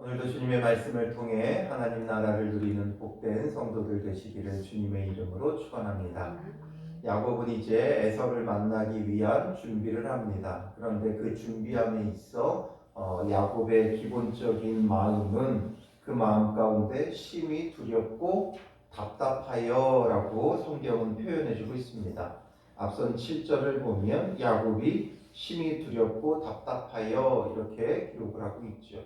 오늘도 주님의 말씀을 통해 하나님 나라를 누리는 복된 성도들 되시기를 주님의 이름으로 축원합니다. 야곱은 이제 에서를 만나기 위한 준비를 합니다. 그런데 그 준비함에 있어 야곱의 기본적인 마음은 그 마음 가운데 심히 두렵고 답답하여라고 성경은 표현해주고 있습니다. 앞선 7절을 보면 야곱이 심히 두렵고 답답하여 이렇게 기록을 하고 있죠.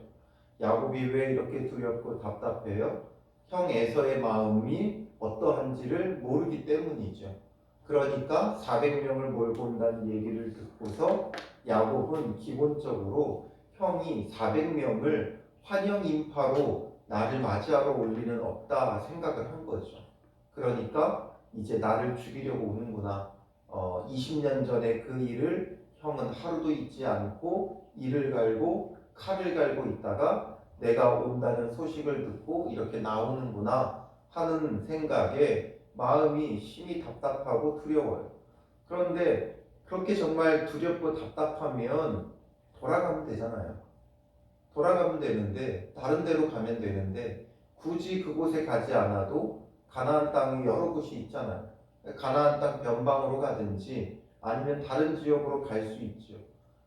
야곱이 왜 이렇게 두렵고 답답해요? 형 에서의 마음이 어떠한지를 모르기 때문이죠. 그러니까 400명을 몰고 온다는 얘기를 듣고서 야곱은 기본적으로 형이 400명을 환영 인파로 나를 맞이하러 올 리는 없다 생각을 한 거죠. 그러니까 이제 나를 죽이려고 오는구나. 20년 전에 그 일을 형은 하루도 잊지 않고 이를 갈고 칼을 갈고 있다가 내가 온다는 소식을 듣고 이렇게 나오는구나 하는 생각에 마음이 심히 답답하고 두려워요. 그런데 그렇게 정말 두렵고 답답하면 돌아가면 되잖아요. 돌아가면 되는데 다른 데로 가면 되는데 굳이 그곳에 가지 않아도 가나안 땅이 여러 곳이 있잖아요. 가나안 땅 변방으로 가든지 아니면 다른 지역으로 갈 수 있죠.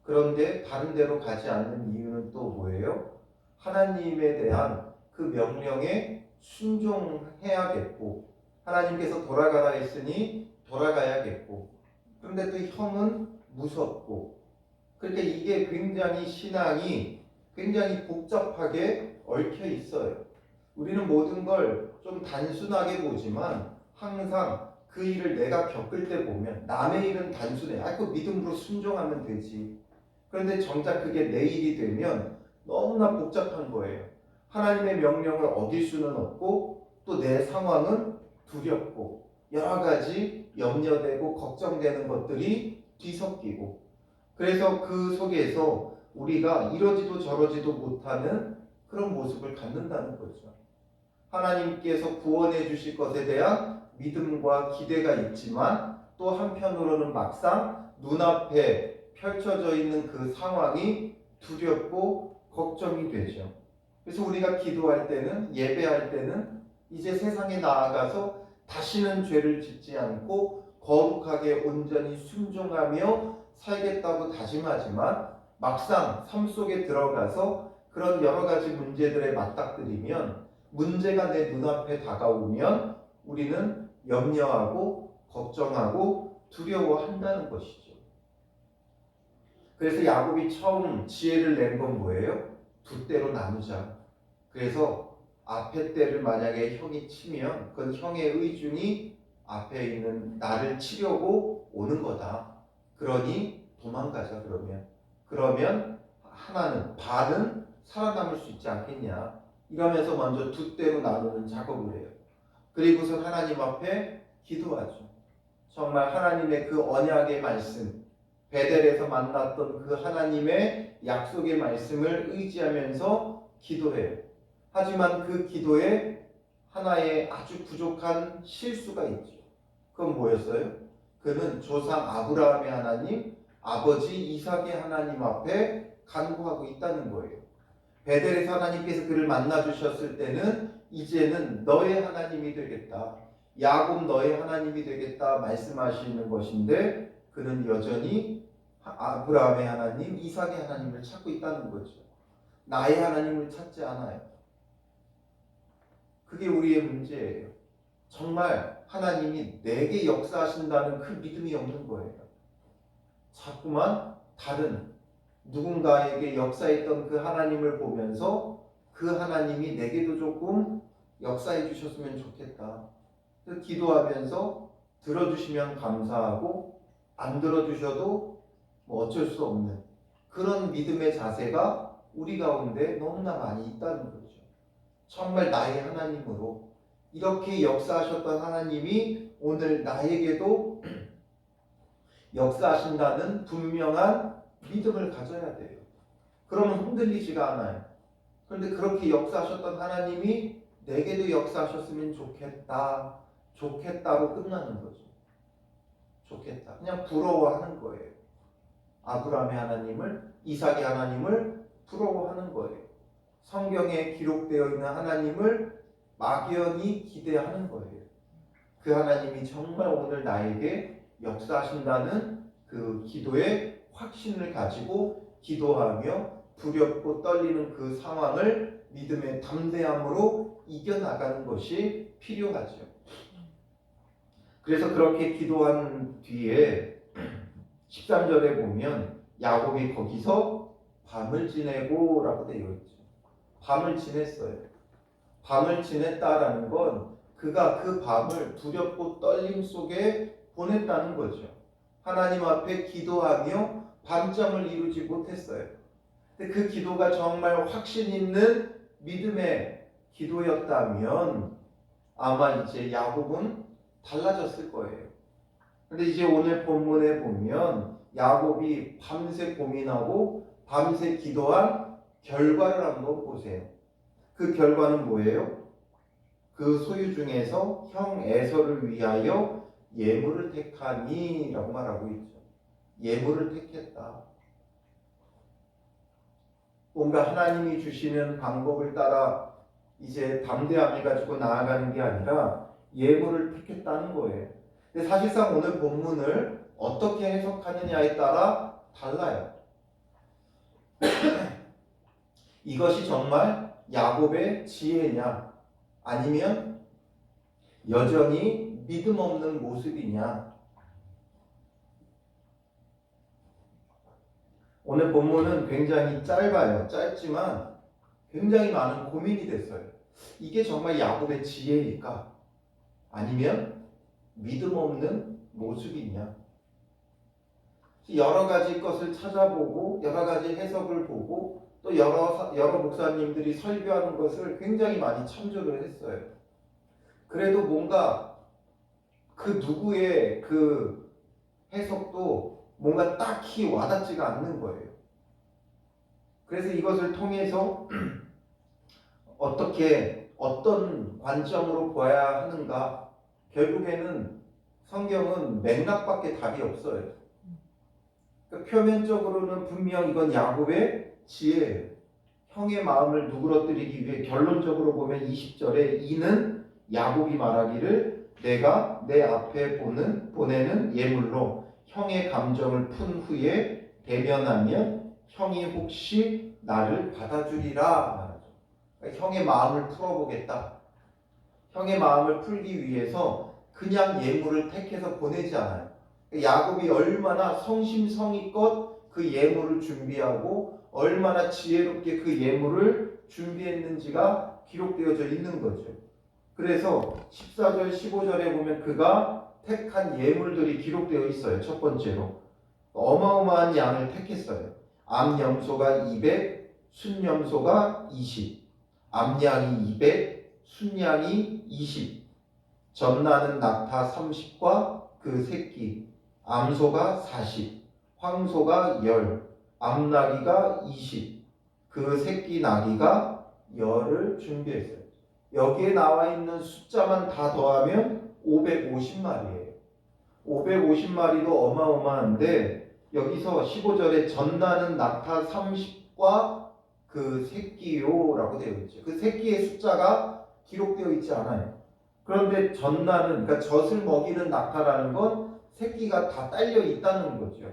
그런데 다른 데로 가지 않는 이유는 또 뭐예요? 하나님에 대한 그 명령에 순종해야겠고 하나님께서 돌아가라 했으니 돌아가야겠고 그런데 또 형은 무섭고 그러니까 이게 굉장히 신앙이 굉장히 복잡하게 얽혀 있어요. 우리는 모든 걸 좀 단순하게 보지만 항상 그 일을 내가 겪을 때 보면 남의 일은 단순해. 그 믿음으로 순종하면 되지. 그런데 정작 그게 내 일이 되면 너무나 복잡한 거예요. 하나님의 명령을 어길 수는 없고 또 내 상황은 두렵고 여러 가지 염려되고 걱정되는 것들이 뒤섞이고 그래서 그 속에서 우리가 이러지도 저러지도 못하는 그런 모습을 갖는다는 거죠. 하나님께서 구원해 주실 것에 대한 믿음과 기대가 있지만 또 한편으로는 막상 눈앞에 펼쳐져 있는 그 상황이 두렵고 걱정이 되죠. 그래서 우리가 기도할 때는 예배할 때는 이제 세상에 나아가서 다시는 죄를 짓지 않고 거룩하게 온전히 순종하며 살겠다고 다짐하지만 막상 삶 속에 들어가서 그런 여러 가지 문제들에 맞닥뜨리면 문제가 내 눈앞에 다가오면 우리는 염려하고 걱정하고 두려워한다는 것이죠. 그래서 야곱이 처음 지혜를 낸 건 뭐예요? 두 때로 나누자. 그래서 앞에 때를 만약에 형이 치면 그건 형의 의중이 앞에 있는 나를 치려고 오는 거다. 그러니 도망가자 그러면 하나는 반은 살아남을 수 있지 않겠냐. 이러면서 먼저 두 때로 나누는 작업을 해요. 그리고선 하나님 앞에 기도하죠. 정말 하나님의 그 언약의 말씀, 베델에서 만났던 그 하나님의 약속의 말씀을 의지하면서 기도해요. 하지만 그 기도에 하나의 아주 부족한 실수가 있죠. 그건 뭐였어요? 그는 조상 아브라함의 하나님, 아버지 이삭의 하나님 앞에 간구하고 있다는 거예요. 베델에서 하나님께서 그를 만나 주셨을 때는 이제는 너의 하나님이 되겠다. 야곱 너의 하나님이 되겠다 말씀하시는 것인데 그는 여전히 아브라함의 하나님, 이삭의 하나님을 찾고 있다는 거죠. 나의 하나님을 찾지 않아요. 그게 우리의 문제예요. 정말 하나님이 내게 역사하신다는 그 믿음이 없는 거예요. 자꾸만 다른 누군가에게 역사했던 그 하나님을 보면서 그 하나님이 내게도 조금 역사해 주셨으면 좋겠다. 기도하면서 들어주시면 감사하고 안 들어주셔도 뭐 어쩔 수 없는 그런 믿음의 자세가 우리 가운데 너무나 많이 있다는 거죠. 정말 나의 하나님으로 이렇게 역사하셨던 하나님이 오늘 나에게도 역사하신다는 분명한 믿음을 가져야 돼요. 그러면 흔들리지가 않아요. 그런데 그렇게 역사하셨던 하나님이 내게도 역사하셨으면 좋겠다. 좋겠다로 끝나는 거죠. 좋겠다. 그냥 부러워하는 거예요. 아브라함의 하나님을, 이삭의 하나님을 부러워하는 거예요. 성경에 기록되어 있는 하나님을 막연히 기대하는 거예요. 그 하나님이 정말 오늘 나에게 역사하신다는 그 기도의 확신을 가지고 기도하며 두렵고 떨리는 그 상황을 믿음의 담대함으로 이겨나가는 것이 필요하죠. 그래서 그렇게 기도한 뒤에 13절에 보면 야곱이 거기서 밤을 지내고 라고 되어 있죠. 밤을 지냈어요. 밤을 지냈다라는 건 그가 그 밤을 두렵고 떨림 속에 보냈다는 거죠. 하나님 앞에 기도하며 밤잠을 이루지 못했어요. 근데 그 기도가 정말 확신 있는 믿음의 기도였다면 아마 이제 야곱은 달라졌을 거예요. 근데 이제 오늘 본문에 보면 야곱이 밤새 고민하고 밤새 기도한 결과를 한번 보세요. 그 결과는 뭐예요? 그 소유 중에서 형 에서를 위하여 예물을 택하니 라고 말하고 있죠. 예물을 택했다. 뭔가 하나님이 주시는 방법을 따라 이제 담대함을 가지고 나아가는 게 아니라 예물을 택했다는 거예요. 근데 사실상 오늘 본문을 어떻게 해석하느냐에 따라 달라요. 이것이 정말 야곱의 지혜냐 아니면 여전히 믿음 없는 모습이냐. 오늘 본문은 굉장히 짧아요. 짧지만 굉장히 많은 고민이 됐어요. 이게 정말 야곱의 지혜일까? 아니면 믿음 없는 모습이냐? 여러 가지 것을 찾아보고 여러 가지 해석을 보고 또 여러 목사님들이 설교하는 것을 굉장히 많이 참조를 했어요. 그래도 뭔가 그 누구의 그 해석도 뭔가 딱히 와닿지가 않는 거예요. 그래서 이것을 통해서 어떤 관점으로 보아야 하는가? 결국에는 성경은 맥락밖에 답이 없어요. 그러니까 표면적으로는 분명 이건 야곱의 지혜예요. 형의 마음을 누그러뜨리기 위해 결론적으로 보면 20절에 이는 야곱이 말하기를 내가 내 앞에 보내는 예물로 형의 감정을 푼 후에 대면하면 형이 혹시 나를 받아주리라 말하죠. 그러니까 형의 마음을 풀어보겠다. 형의 마음을 풀기 위해서 그냥 예물을 택해서 보내지 않아요. 야곱이 얼마나 성심성의껏 그 예물을 준비하고 얼마나 지혜롭게 그 예물을 준비했는지가 기록되어져 있는 거죠. 그래서 14절 15절에 보면 그가 택한 예물들이 기록되어 있어요. 첫 번째로 어마어마한 양을 택했어요. 암염소가 200, 순염소가 20, 암양이 200, 순양이 20, 젖나는 낙타 30과 그 새끼, 암소가 40, 황소가 10, 암나귀가 20, 그 새끼 나귀가 10을 준비했어요. 여기에 나와 있는 숫자만 다 더하면 550마리예요. 550마리도 어마어마한데 여기서 15절에 젖나는 낙타 30과 그 새끼요라고 되어 있죠. 그 새끼의 숫자가 기록되어 있지 않아요. 그런데 젖나는, 그러니까 젖을 먹이는 낙타라는 건 새끼가 다 딸려 있다는 거죠.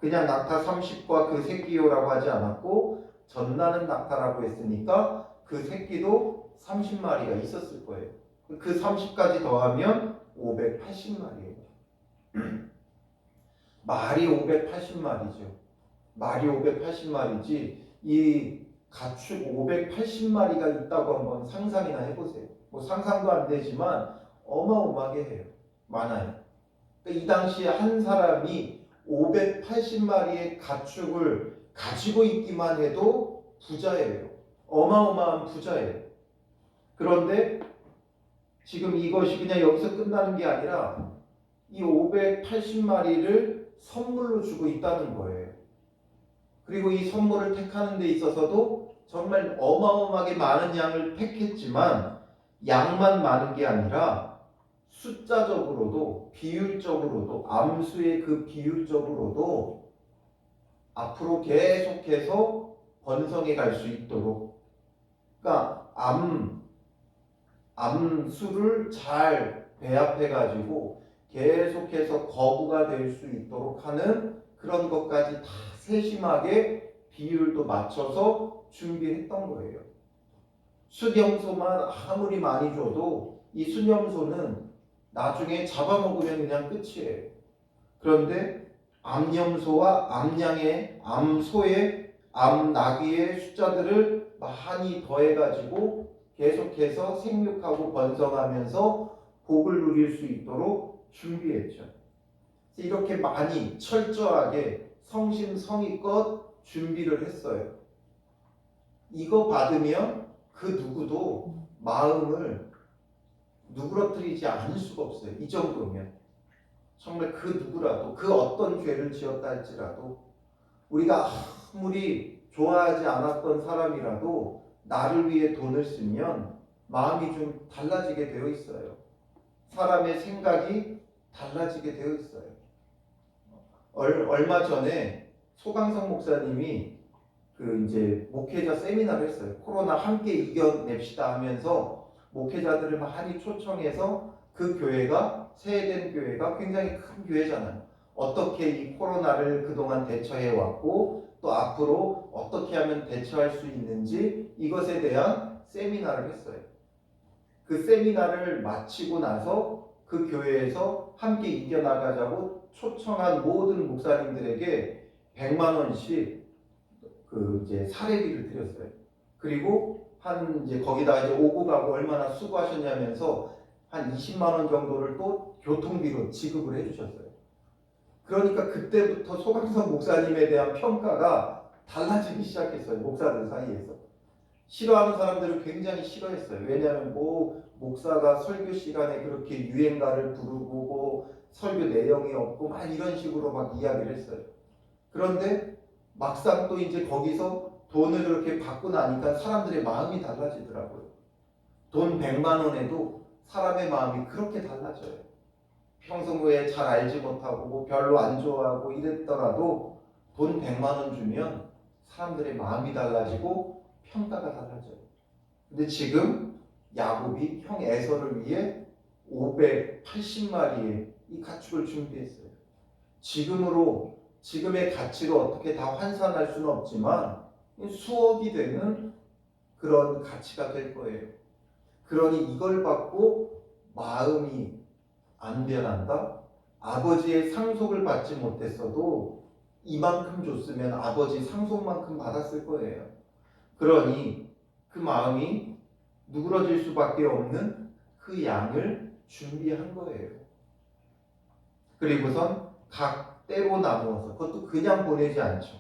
그냥 낙타 30과 그 새끼요라고 하지 않았고 젖나는 낙타라고 했으니까 그 새끼도 30마리가 있었을 거예요. 그 30까지 더하면 580마리예요. 말이 580마리죠. 말이 580마리지 이 가축 580마리가 있다고 한번 상상이나 해보세요. 뭐 상상도 안 되지만 어마어마하게 해요. 많아요. 그러니까 이 당시에 한 사람이 580마리의 가축을 가지고 있기만 해도 부자예요. 어마어마한 부자예요. 그런데 지금 이것이 그냥 여기서 끝나는 게 아니라 이 580마리를 선물로 주고 있다는 거예요. 그리고 이 선물을 택하는 데 있어서도 정말 어마어마하게 많은 양을 택했지만 양만 많은 게 아니라 숫자적으로도 비율적으로도 암수의 그 비율적으로도 앞으로 계속해서 번성해 갈 수 있도록 그러니까 암수를 잘 배합해 가지고 계속해서 거부가 될 수 있도록 하는 그런 것까지 다 세심하게 비율도 맞춰서 준비했던 거예요. 수염소만 아무리 많이 줘도 이 수염소는 나중에 잡아먹으면 그냥 끝이에요. 그런데 암염소와 암양의 암소의 암나귀의 숫자들을 많이 더해가지고 계속해서 생육하고 번성하면서 복을 누릴 수 있도록 준비했죠. 이렇게 많이 철저하게 성심성의껏 준비를 했어요. 이거 받으면 그 누구도 마음을 누그러뜨리지 않을 수가 없어요. 이 정도면 정말 그 누구라도 그 어떤 죄를 지었다 할지라도 우리가 아무리 좋아하지 않았던 사람이라도 나를 위해 돈을 쓰면 마음이 좀 달라지게 되어 있어요. 사람의 생각이 달라지게 되어 있어요. 얼마 전에 소강성 목사님이 그 이제 목회자 세미나를 했어요. 코로나 함께 이겨냅시다 하면서 목회자들을 많이 초청해서 그 교회가 세해된 교회가 굉장히 큰 교회잖아요. 어떻게 이 코로나를 그동안 대처해 왔고 또 앞으로 어떻게 하면 대처할 수 있는지 이것에 대한 세미나를 했어요. 그 세미나를 마치고 나서 그 교회에서 함께 이겨나가자고 초청한 모든 목사님들에게 100만 원씩 그 이제 사례비를 드렸어요. 그리고 한 이제 거기다 이제 오고 가고 얼마나 수고하셨냐면서 한 20만 원 정도를 또 교통비로 지급을 해주셨어요. 그러니까 그때부터 소강성 목사님에 대한 평가가 달라지기 시작했어요. 목사들 사이에서. 싫어하는 사람들은 굉장히 싫어했어요. 왜냐하면 뭐 목사가 설교 시간에 그렇게 유행가를 부르고 뭐 설교 내용이 없고 막 이런 식으로 막 이야기를 했어요. 그런데 막상 또 이제 거기서 돈을 그렇게 받고 나니까 사람들의 마음이 달라지더라고요. 돈 100만 원에도 사람의 마음이 그렇게 달라져요. 평소에 잘 알지 못하고 뭐 별로 안 좋아하고 이랬더라도 돈 100만 원 주면 사람들의 마음이 달라지고 평가가 달라져요. 근데 지금 야곱이 형 에서를 위해 580마리의 이 가축을 준비했어요. 지금의 가치로 어떻게 다 환산할 수는 없지만 수억이 되는 그런 가치가 될 거예요. 그러니 이걸 받고 마음이 안 변한다? 아버지의 상속을 받지 못했어도 이만큼 줬으면 아버지 상속만큼 받았을 거예요. 그러니 그 마음이 누그러질 수밖에 없는 그 양을 준비한 거예요. 그리고선 각 때로 나누어서, 그것도 그냥 보내지 않죠.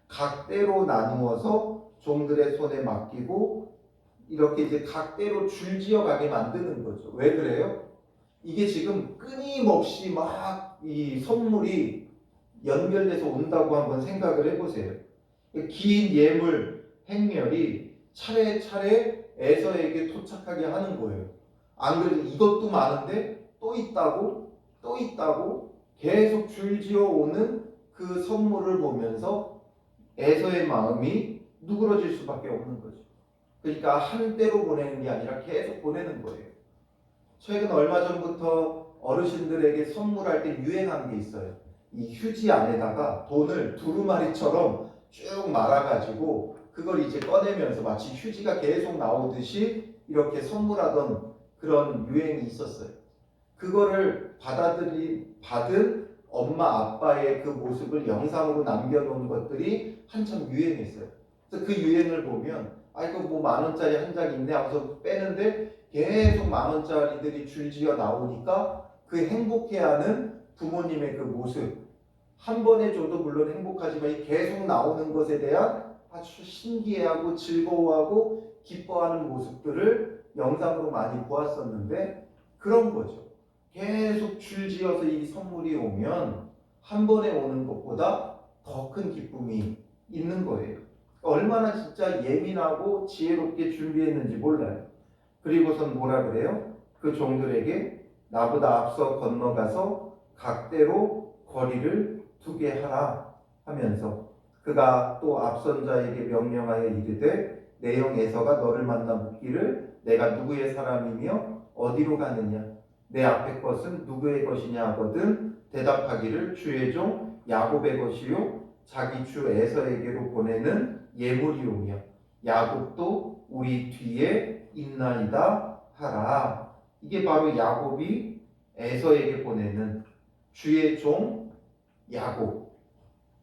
각 때로 나누어서 종들의 손에 맡기고 이렇게 이제 각 때로 줄지어 가게 만드는 거죠. 왜 그래요? 이게 지금 끊임없이 막 이 선물이 연결돼서 온다고 한번 생각을 해보세요. 긴 예물 행렬이 차례차례 에서에게 도착하게 하는 거예요. 안 그래도 이것도 많은데 또 있다고 또 있다고 계속 줄지어 오는 그 선물을 보면서 에서의 마음이 누그러질 수밖에 없는 거죠. 그러니까 한 때로 보내는 게 아니라 계속 보내는 거예요. 최근 얼마 전부터 어르신들에게 선물할 때 유행한 게 있어요. 이 휴지 안에다가 돈을 두루마리처럼 쭉 말아가지고 그걸 이제 꺼내면서 마치 휴지가 계속 나오듯이 이렇게 선물하던 그런 유행이 있었어요. 그거를 받은 엄마 아빠의 그 모습을 영상으로 남겨놓은 것들이 한참 유행했어요. 그래서 그 유행을 보면 이거 뭐 10,000원짜리 한 장 있네 하고서 빼는데 계속 10,000원짜리들이 줄지어 나오니까 그 행복해하는 부모님의 그 모습, 한 번에 줘도 물론 행복하지만 계속 나오는 것에 대한 아주 신기해하고 즐거워하고 기뻐하는 모습들을 영상으로 많이 보았었는데 그런 거죠. 계속 줄지어서 이 선물이 오면 한 번에 오는 것보다 더 큰 기쁨이 있는 거예요. 얼마나 진짜 예민하고 지혜롭게 준비했는지 몰라요. 그리고선 뭐라 그래요? 그 종들에게 나보다 앞서 건너가서 각대로 거리를 두게 하라 하면서 그가 또 앞선 자에게 명령하여 이르되 내 형 에서가 너를 만나 묻기를 내가 누구의 사람이며 어디로 가느냐 내 앞에 것은 누구의 것이냐 하거든 대답하기를 주의 종 야곱의 것이요 자기 주 에서에게로 보내는 예물이오며 야곱도 우리 뒤에 있나이다 하라. 이게 바로 야곱이 에서에게 보내는 주의 종 야곱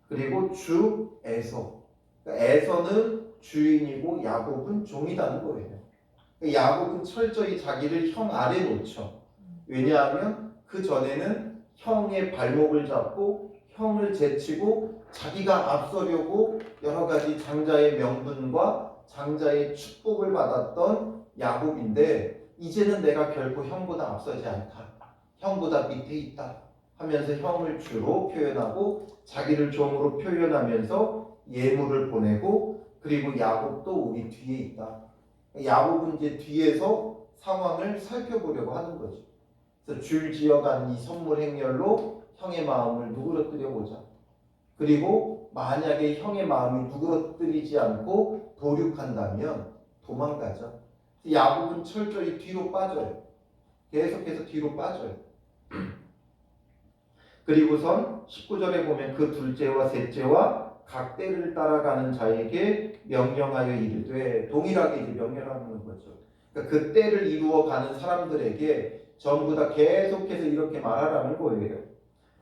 그리고 주 에서. 그러니까 에서는 주인이고 야곱은 종이라는 거예요. 그러니까 야곱은 철저히 자기를 형 아래 놓죠. 왜냐하면 그 전에는 형의 발목을 잡고 형을 제치고 자기가 앞서려고 여러 가지 장자의 명분과 장자의 축복을 받았던 야곱인데 이제는 내가 결코 형보다 앞서지 않다. 형보다 밑에 있다. 하면서 형을 주로 표현하고 자기를 종으로 표현하면서 예물을 보내고 그리고 야곱도 우리 뒤에 있다. 야곱은 이제 뒤에서 상황을 살펴보려고 하는 거죠. 그래서 줄지어간 이 선물 행렬로 형의 마음을 누그러뜨려 보자. 그리고 만약에 형의 마음이 누그러뜨리지 않고 도륙한다면 도망가자. 야곱은 철저히 뒤로 빠져요. 계속해서 뒤로 빠져요. 그리고선 19절에 보면 그 둘째와 셋째와 각 떼를 따라가는 자에게 명령하여 이르되 동일하게 이제 명령하는 거죠. 그러니까 그 떼를 이루어가는 사람들에게 전부 다 계속해서 이렇게 말하라는 거예요.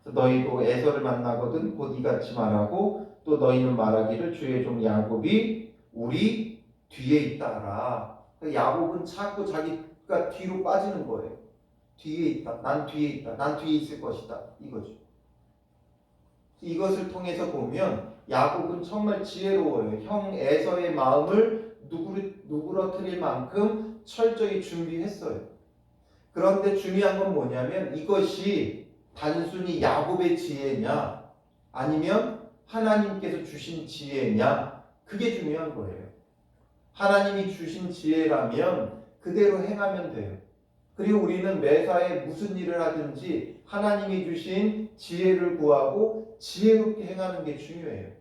너희도 에서를 만나거든 곧 이같이 말하고 또 너희는 말하기를 주의 종 야곱이 우리 뒤에 있다라. 그러니까 야곱은 자꾸 자기가 뒤로 빠지는 거예요. 뒤에 있다. 난 뒤에 있다. 난 뒤에 있을 것이다. 이거죠. 이것을 통해서 보면 야곱은 정말 지혜로워요. 형 에서의 마음을 누그러뜨릴 만큼 철저히 준비했어요. 그런데 중요한 건 뭐냐면 이것이 단순히 야곱의 지혜냐 아니면 하나님께서 주신 지혜냐 그게 중요한 거예요. 하나님이 주신 지혜라면 그대로 행하면 돼요. 그리고 우리는 매사에 무슨 일을 하든지 하나님이 주신 지혜를 구하고 지혜롭게 행하는 게 중요해요.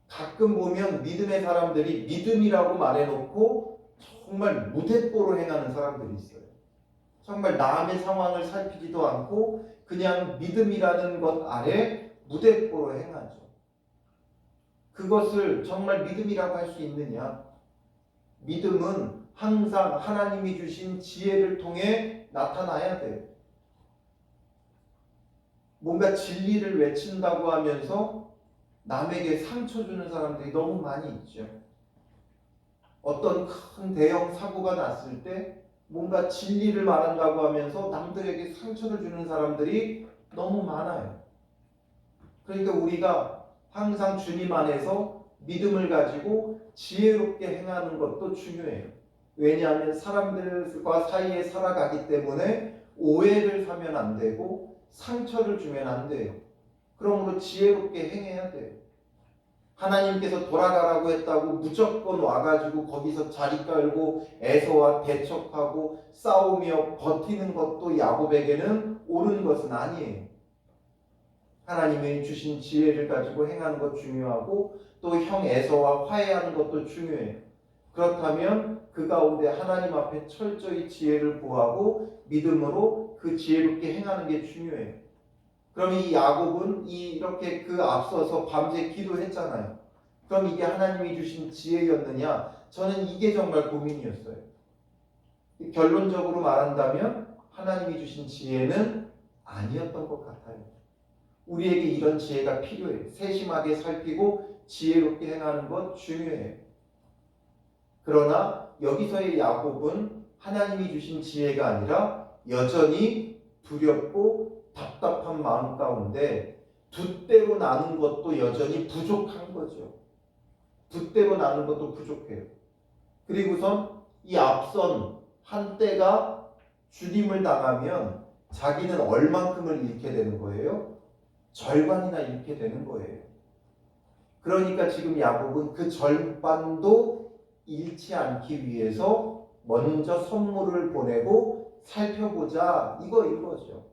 가끔 보면 믿음의 사람들이 믿음이라고 말해놓고 정말 무대뽀로 행하는 사람들이 있어요. 정말 남의 상황을 살피지도 않고 그냥 믿음이라는 것 아래 무대뽀로 행하죠. 그것을 정말 믿음이라고 할 수 있느냐? 믿음은 항상 하나님이 주신 지혜를 통해 나타나야 돼요. 뭔가 진리를 외친다고 하면서 남에게 상처 주는 사람들이 너무 많이 있죠. 어떤 큰 대형 사고가 났을 때 뭔가 진리를 말한다고 하면서 남들에게 상처를 주는 사람들이 너무 많아요. 그러니까 우리가 항상 주님 안에서 믿음을 가지고 지혜롭게 행하는 것도 중요해요. 왜냐하면 사람들과 사이에 살아가기 때문에 오해를 사면 안 되고 상처를 주면 안 돼요. 그러므로 지혜롭게 행해야 돼요. 하나님께서 돌아가라고 했다고 무조건 와가지고 거기서 자리 깔고 에서와 대척하고 싸우며 버티는 것도 야곱에게는 옳은 것은 아니에요. 하나님이 주신 지혜를 가지고 행하는 것 중요하고 또 형 에서와 화해하는 것도 중요해요. 그렇다면 그 가운데 하나님 앞에 철저히 지혜를 구하고 믿음으로 그 지혜롭게 행하는 게 중요해요. 그럼 이 야곱은 이렇게 그 앞서서 밤새 기도했잖아요. 그럼 이게 하나님이 주신 지혜였느냐? 저는 이게 정말 고민이었어요. 결론적으로 말한다면 하나님이 주신 지혜는 아니었던 것 같아요. 우리에게 이런 지혜가 필요해요. 세심하게 살피고 지혜롭게 행하는 것 중요해요. 그러나 여기서의 야곱은 하나님이 주신 지혜가 아니라 여전히 두렵고 답답한 마음 가운데 두 떼로 나눈 것도 여전히 부족한 거죠. 두 떼로 나눈 것도 부족해요. 그리고선 이 앞선 한 떼가 주님을 당하면 자기는 얼만큼을 잃게 되는 거예요? 절반이나 잃게 되는 거예요. 그러니까 지금 야곱은 그 절반도 잃지 않기 위해서 먼저 선물을 보내고 살펴보자 이거인 거죠.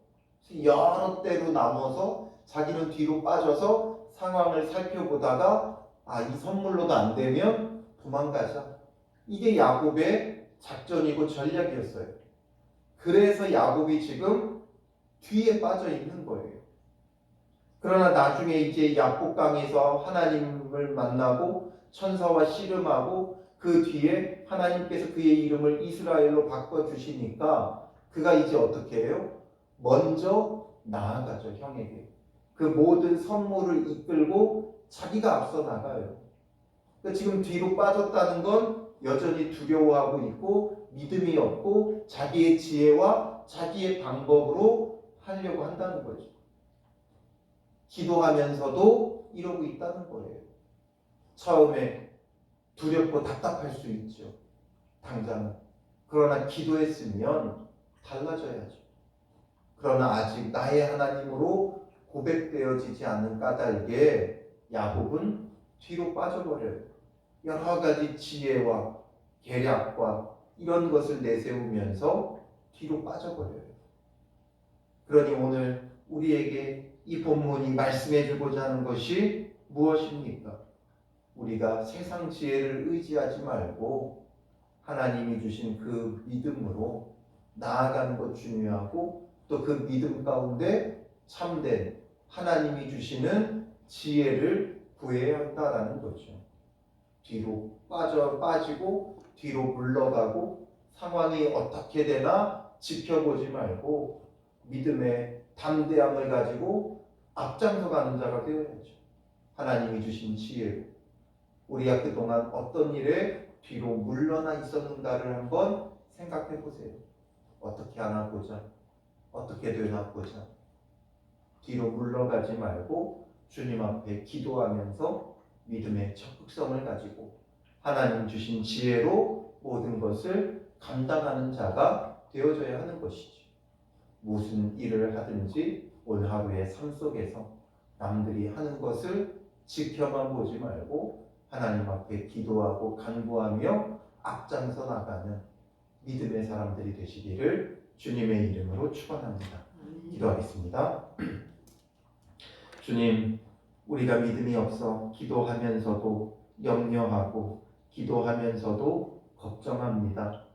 여러 때로 나눠서 자기는 뒤로 빠져서 상황을 살펴보다가 이 선물로도 안 되면 도망가자. 이게 야곱의 작전이고 전략이었어요. 그래서 야곱이 지금 뒤에 빠져 있는 거예요. 그러나 나중에 이제 야복강에서 하나님을 만나고 천사와 씨름하고 그 뒤에 하나님께서 그의 이름을 이스라엘로 바꿔주시니까 그가 이제 어떻게 해요? 먼저 나아가죠, 형에게. 그 모든 선물을 이끌고 자기가 앞서 나가요. 그러니까 지금 뒤로 빠졌다는 건 여전히 두려워하고 있고 믿음이 없고 자기의 지혜와 자기의 방법으로 하려고 한다는 거죠. 기도하면서도 이러고 있다는 거예요. 처음에 두렵고 답답할 수 있죠. 당장은. 그러나 기도했으면 달라져야죠. 그러나 아직 나의 하나님으로 고백되어지지 않는 까닭에 야곱은 뒤로 빠져버려요. 여러 가지 지혜와 계략과 이런 것을 내세우면서 뒤로 빠져버려요. 그러니 오늘 우리에게 이 본문이 말씀해 주고자 하는 것이 무엇입니까? 우리가 세상 지혜를 의지하지 말고 하나님이 주신 그 믿음으로 나아가는 것 중요하고 또 그 믿음 가운데 참된 하나님이 주시는 지혜를 구해야 한다라는 거죠. 뒤로 빠지고 뒤로 물러가고 상황이 어떻게 되나 지켜보지 말고 믿음의 담대함을 가지고 앞장서 가는 자가 되어야죠. 하나님이 주신 지혜로 우리가 그동안 어떤 일에 뒤로 물러나 있었는가를 한번 생각해 보세요. 어떻게 하나 보자. 어떻게 되나 보자. 뒤로 물러가지 말고 주님 앞에 기도하면서 믿음의 적극성을 가지고 하나님 주신 지혜로 모든 것을 감당하는 자가 되어져야 하는 것이죠. 무슨 일을 하든지 오늘 하루의 삶 속에서 남들이 하는 것을 지켜만 보지 말고 하나님 앞에 기도하고 간구하며 앞장서 나가는 믿음의 사람들이 되시기를 주님의 이름으로 축원합니다. 기도하겠습니다. 주님, 우리가 믿음이 없어 기도하면서도 염려하고 기도하면서도 걱정합니다.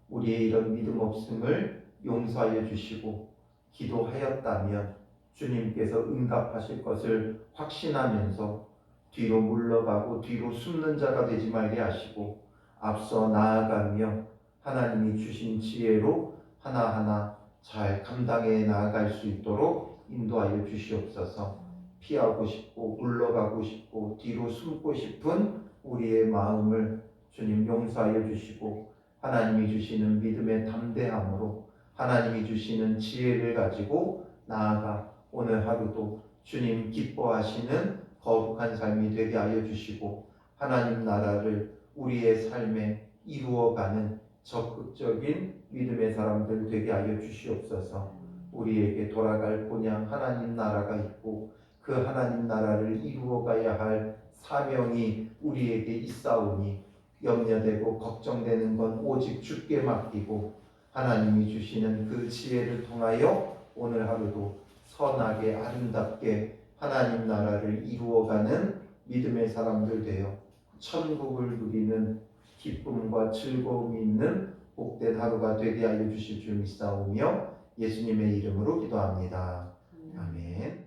우리의 이런 믿음 없음을 용서하여 주시고 기도하였다면 주님께서 응답하실 것을 확신하면서 뒤로 물러가고 뒤로 숨는 자가 되지 말게 하시고 앞서 나아가며 하나님이 주신 지혜로 하나하나 잘 감당해 나아갈 수 있도록 인도하여 주시옵소서. 피하고 싶고 물러가고 싶고 뒤로 숨고 싶은 우리의 마음을 주님 용서하여 주시고 하나님이 주시는 믿음의 담대함으로 하나님이 주시는 지혜를 가지고 나아가 오늘 하루도 주님 기뻐하시는 거룩한 삶이 되게 하여 주시고 하나님 나라를 우리의 삶에 이루어가는 적극적인 믿음의 사람들 되게 하여 주시옵소서. 우리에게 돌아갈 본향 하나님 나라가 있고 그 하나님 나라를 이루어가야 할 사명이 우리에게 있사오니 염려되고 걱정되는 건 오직 주께 맡기고 하나님이 주시는 그 지혜를 통하여 오늘 하루도 선하게 아름답게 하나님 나라를 이루어가는 믿음의 사람들 되어 천국을 누리는 기쁨과 즐거움이 있는 복된 하루가 되게 하여 주실 줄 믿사오며 예수님의 이름으로 기도합니다. 아멘.